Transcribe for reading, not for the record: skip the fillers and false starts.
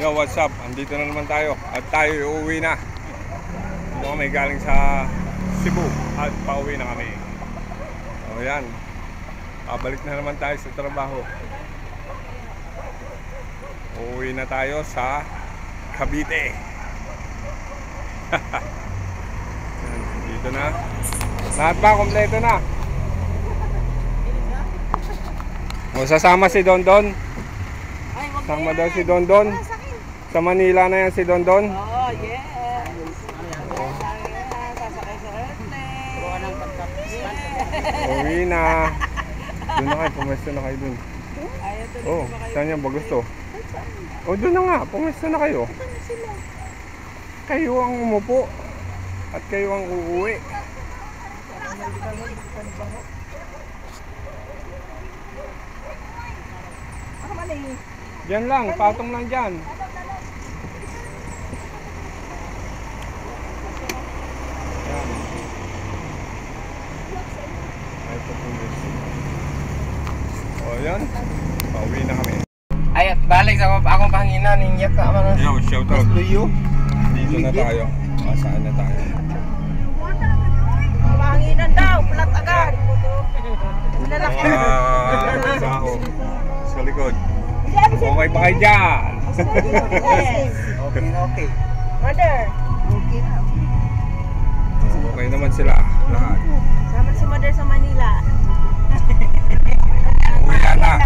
Yo, what's up? Andito na naman tayo at tayo uuwi na. Dito kami galing sa Cebu at pauwi na kami. O yan, pabalik na naman tayo sa trabaho. Uuwi na tayo sa Cavite. Dito na. Lahat ba? Kompleto na. O, sasama si Dondon. Sama daw si Dondon. Sa Manila na yan si Dondon. Oh, yes. Sasakay sa airplane. Buwan ng pagkapisman. Uwi na. Doon na kayo, pumesto na kayo dun. Oh, saan yan ba gusto? Oh, doon na nga, pumesto na kayo. Kayo ang umupo. At kayo ang uuwi. Diyan lang, patong lang dyan. Yan. Ay, papulis. O yan, pauwi na kami. Ay, balik sa akong panginan. Ninyak ka man. Yo, shout out. Luyo. Dito na tayo. Saan na tayo? Panginan daw, pulat agad. Sao. Sa likod. Okay ba kayo dyan? Okay. Mother. Okay na. Okay naman sila lahat. Sama si Mother sa Manila. Uwi na.